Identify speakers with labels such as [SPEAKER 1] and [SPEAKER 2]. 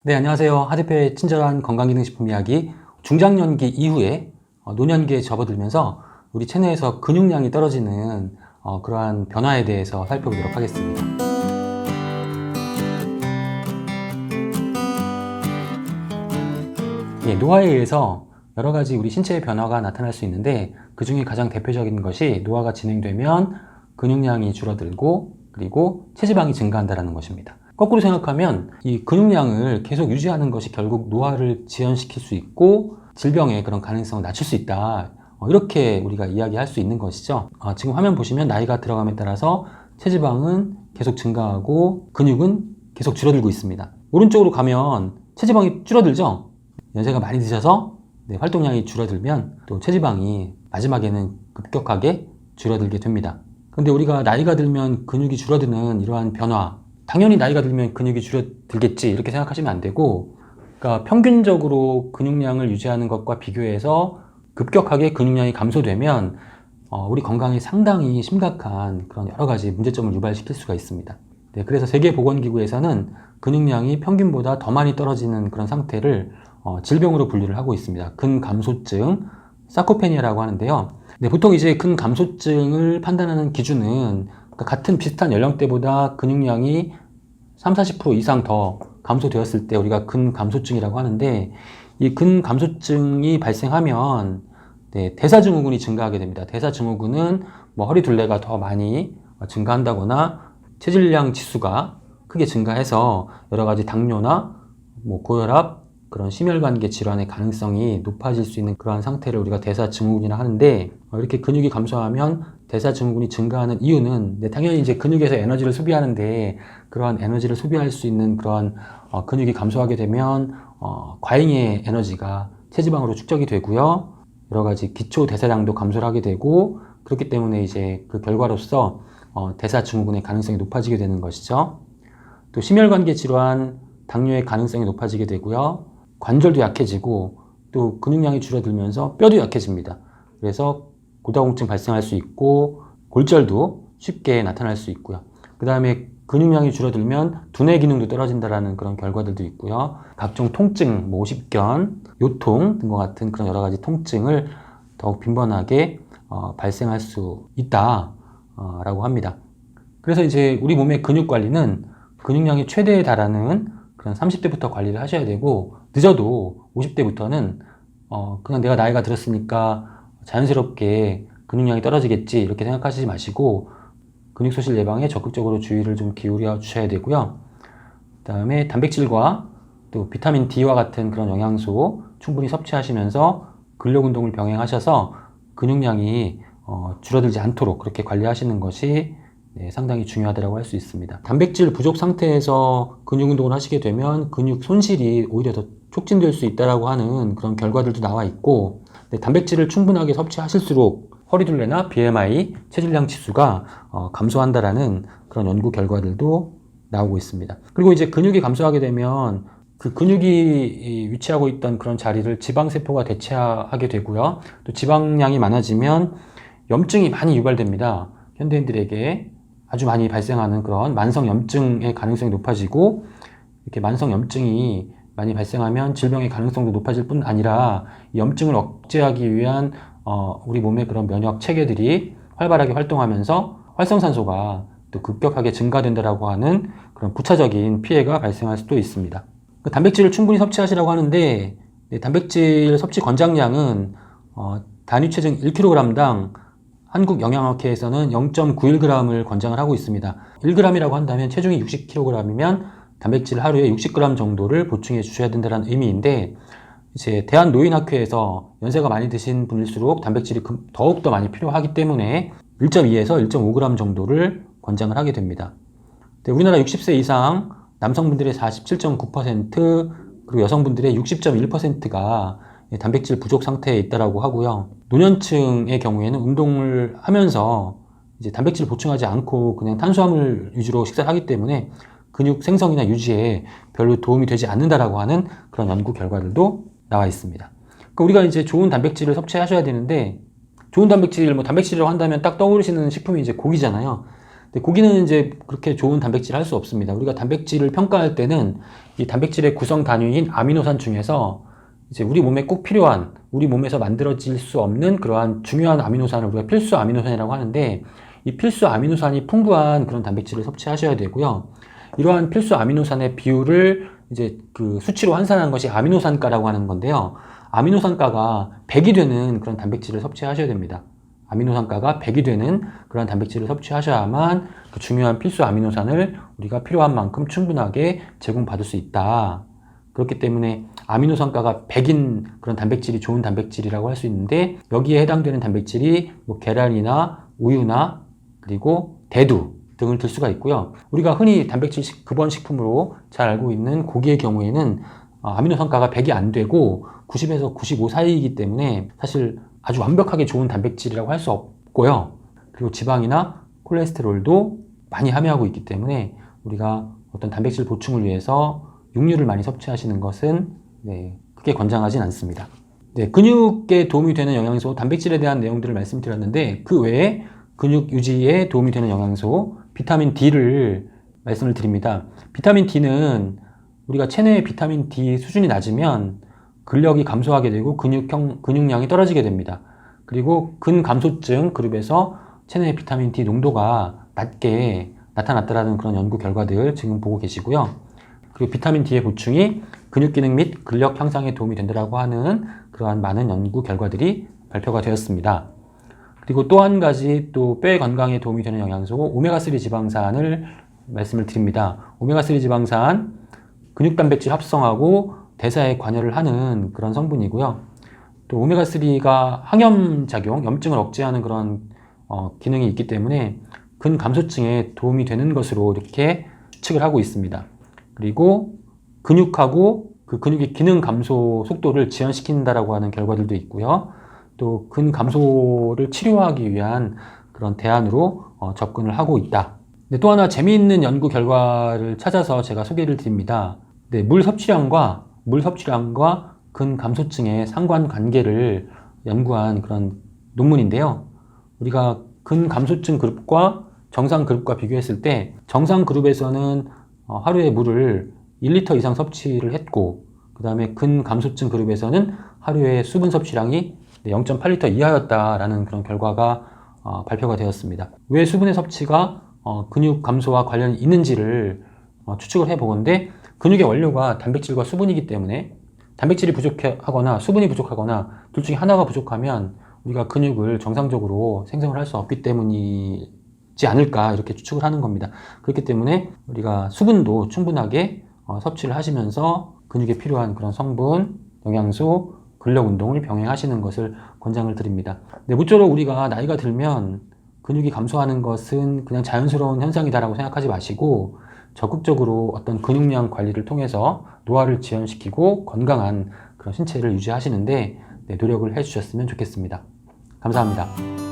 [SPEAKER 1] 네, 안녕하세요. 하드페의 친절한 건강기능식품 이야기. 중장년기 이후에 노년기에 접어들면서 우리 체내에서 근육량이 떨어지는 그러한 변화에 대해서 살펴보도록 하겠습니다. 예, 노화에 의해서 여러 가지 우리 신체의 변화가 나타날 수 있는데 그 중에 가장 대표적인 것이 노화가 진행되면 근육량이 줄어들고 그리고 체지방이 증가한다는 것입니다. 거꾸로 생각하면 이 근육량을 계속 유지하는 것이 결국 노화를 지연시킬 수 있고 질병의 그런 가능성을 낮출 수 있다. 이렇게 우리가 이야기할 수 있는 것이죠. 지금 화면 보시면 나이가 들어감에 따라서 체지방은 계속 증가하고 근육은 계속 줄어들고 있습니다. 오른쪽으로 가면 체지방이 줄어들죠. 연세가 많이 드셔서 활동량이 줄어들면 또 체지방이 마지막에는 급격하게 줄어들게 됩니다. 근데 우리가 나이가 들면 근육이 줄어드는 이러한 변화, 당연히 나이가 들면 근육이 줄어들겠지 이렇게 생각하시면 안 되고, 그러니까 평균적으로 근육량을 유지하는 것과 비교해서 급격하게 근육량이 감소되면 우리 건강에 상당히 심각한 그런 여러 가지 문제점을 유발시킬 수가 있습니다. 그래서 세계보건기구에서는 근육량이 평균보다 더 많이 떨어지는 그런 상태를 질병으로 분류를 하고 있습니다. 근감소증, 사코페니아라고 하는데요. 보통 이제 근감소증을 판단하는 기준은 같은 비슷한 연령대보다 근육량이 30-40% 이상 더 감소되었을 때 우리가 근감소증이라고 하는데, 이 근감소증이 발생하면 대사증후군이 증가하게 됩니다. 대사증후군은 허리 둘레가 더 많이 증가한다거나 체질량 지수가 크게 증가해서 여러 가지 당뇨나 고혈압, 그런 심혈관계 질환의 가능성이 높아질 수 있는 그러한 상태를 우리가 대사증후군이라 하는데, 이렇게 근육이 감소하면 대사증후군이 증가하는 이유는 당연히 이제 근육에서 에너지를 소비하는데 그러한 에너지를 소비할 수 있는 그러한 근육이 감소하게 되면 과잉의 에너지가 체지방으로 축적이 되고요. 여러 가지 기초 대사량도 감소를 하게 되고, 그렇기 때문에 이제 그 결과로서 대사증후군의 가능성이 높아지게 되는 것이죠. 또 심혈관계 질환, 당뇨의 가능성이 높아지게 되고요. 관절도 약해지고 또 근육량이 줄어들면서 뼈도 약해집니다. 그래서 고다공증 발생할 수 있고 골절도 쉽게 나타날 수 있고요. 그 다음에 근육량이 줄어들면 두뇌 기능도 떨어진다라는 그런 결과들도 있고요. 각종 통증, 오십견, 요통 등과 같은 그런 여러 가지 통증을 더욱 빈번하게 발생할 수 있다라고 합니다. 그래서 이제 우리 몸의 근육 관리는 근육량이 최대에 달하는 그런 30대부터 관리를 하셔야 되고, 늦어도 50대부터는 그냥 내가 나이가 들었으니까 자연스럽게 근육량이 떨어지겠지 이렇게 생각하시지 마시고 근육 소실 예방에 적극적으로 주의를 좀 기울여 주셔야 되고요. 그 다음에 단백질과 또 비타민 D와 같은 그런 영양소 충분히 섭취하시면서 근력 운동을 병행하셔서 근육량이 줄어들지 않도록 그렇게 관리하시는 것이 상당히 중요하다고 할 수 있습니다. 단백질 부족 상태에서 근육 운동을 하시게 되면 근육 손실이 오히려 더 촉진될 수 있다고 하는 그런 결과들도 나와 있고, 단백질을 충분하게 섭취하실수록 허리둘레나 BMI, 체질량 지수가 감소한다라는 그런 연구 결과들도 나오고 있습니다. 그리고 이제 근육이 감소하게 되면 그 근육이 위치하고 있던 그런 자리를 지방세포가 대체하게 되고요. 또 지방량이 많아지면 염증이 많이 유발됩니다. 현대인들에게 아주 많이 발생하는 그런 만성염증의 가능성이 높아지고, 이렇게 만성염증이 많이 발생하면 질병의 가능성도 높아질 뿐 아니라 염증을 억제하기 위한 우리 몸의 그런 면역 체계들이 활발하게 활동하면서 활성산소가 또 급격하게 증가된다라고 하는 그런 부차적인 피해가 발생할 수도 있습니다. 단백질을 충분히 섭취하시라고 하는데, 단백질 섭취 권장량은 단위 체중 1kg당 한국영양학회에서는 0.91g을 권장을 하고 있습니다. 1g이라고 한다면 체중이 60kg이면 단백질 하루에 60g 정도를 보충해 주셔야 된다는 의미인데, 이제 대한노인학회에서 연세가 많이 드신 분일수록 단백질이 더욱더 많이 필요하기 때문에 1.2에서 1.5g 정도를 권장을 하게 됩니다. 우리나라 60세 이상 남성분들의 47.9%, 그리고 여성분들의 60.1%가 단백질 부족 상태에 있다라고 하고요. 노년층의 경우에는 운동을 하면서 이제 단백질 보충하지 않고 그냥 탄수화물 위주로 식사를 하기 때문에 근육 생성이나 유지에 별로 도움이 되지 않는다라고 하는 그런 연구 결과들도 나와 있습니다. 그러니까 우리가 이제 좋은 단백질을 섭취하셔야 되는데, 좋은 단백질, 단백질이라고 한다면 딱 떠오르시는 식품이 이제 고기잖아요. 근데 고기는 이제 그렇게 좋은 단백질을 할 수 없습니다. 우리가 단백질을 평가할 때는 이 단백질의 구성 단위인 아미노산 중에서 이제 우리 몸에 꼭 필요한, 우리 몸에서 만들어질 수 없는 그러한 중요한 아미노산을 우리가 필수 아미노산이라고 하는데, 이 필수 아미노산이 풍부한 그런 단백질을 섭취하셔야 되고요. 이러한 필수 아미노산의 비율을 이제 그 수치로 환산한 것이 아미노산가라고 하는 건데요. 아미노산가가 100이 되는 그런 단백질을 섭취하셔야 됩니다. 아미노산가가 100이 되는 그런 단백질을 섭취하셔야만 그 중요한 필수 아미노산을 우리가 필요한 만큼 충분하게 제공받을 수 있다. 그렇기 때문에 아미노산가가 100인 그런 단백질이 좋은 단백질이라고 할 수 있는데, 여기에 해당되는 단백질이 뭐 계란이나 우유나 그리고 대두 등을 들 수가 있고요. 우리가 흔히 단백질 급원 식품으로 잘 알고 있는 고기의 경우에는 아미노산가가 100이 안 되고 90에서 95 사이이기 때문에 사실 아주 완벽하게 좋은 단백질이라고 할 수 없고요. 그리고 지방이나 콜레스테롤도 많이 함유하고 있기 때문에 우리가 어떤 단백질 보충을 위해서 육류를 많이 섭취하시는 것은 크게 권장하진 않습니다. 근육에 도움이 되는 영양소, 단백질에 대한 내용들을 말씀드렸는데, 그 외에 근육 유지에 도움이 되는 영양소, 비타민 D를 말씀을 드립니다. 비타민 D는 우리가 체내의 비타민 D 수준이 낮으면 근력이 감소하게 되고 근육량이 떨어지게 됩니다. 그리고 근감소증 그룹에서 체내의 비타민 D 농도가 낮게 나타났다는 그런 연구 결과들 지금 보고 계시고요. 그리고 비타민 D의 보충이 근육 기능 및 근력 향상에 도움이 된다고 하는 그러한 많은 연구 결과들이 발표가 되었습니다. 그리고 또 한 가지 또 뼈의 건강에 도움이 되는 영양소 오메가3 지방산을 말씀을 드립니다. 오메가3 지방산 근육 단백질 합성하고 대사에 관여를 하는 그런 성분이고요. 또 오메가3가 항염 작용, 염증을 억제하는 그런 기능이 있기 때문에 근감소증에 도움이 되는 것으로 이렇게 추측을 하고 있습니다. 그리고 근육하고 그 근육의 기능 감소 속도를 지연시킨다라고 하는 결과들도 있고요. 또 근감소를 치료하기 위한 그런 대안으로 접근을 하고 있다. 또 하나 재미있는 연구 결과를 찾아서 제가 소개를 드립니다. 물 섭취량과 근감소증의 상관관계를 연구한 그런 논문인데요. 우리가 근감소증 그룹과 정상 그룹과 비교했을 때, 정상 그룹에서는 하루에 물을 1리터 이상 섭취를 했고, 그 다음에 근감소증 그룹에서는 하루에 수분 섭취량이 0.8리터 이하였다라는 그런 결과가 발표가 되었습니다. 왜 수분의 섭취가 근육 감소와 관련이 있는지를 추측을 해보건데, 근육의 원료가 단백질과 수분이기 때문에 단백질이 부족하거나 수분이 부족하거나 둘 중에 하나가 부족하면 우리가 근육을 정상적으로 생성을 할 수 없기 때문이지 않을까, 이렇게 추측을 하는 겁니다. 그렇기 때문에 우리가 수분도 충분하게 섭취를 하시면서 근육에 필요한 그런 성분, 영양소, 근력 운동을 병행하시는 것을 권장을 드립니다. 모쪼록 우리가 나이가 들면 근육이 감소하는 것은 그냥 자연스러운 현상이다라고 생각하지 마시고, 적극적으로 어떤 근육량 관리를 통해서 노화를 지연시키고 건강한 그런 신체를 유지하시는데 노력을 해주셨으면 좋겠습니다. 감사합니다.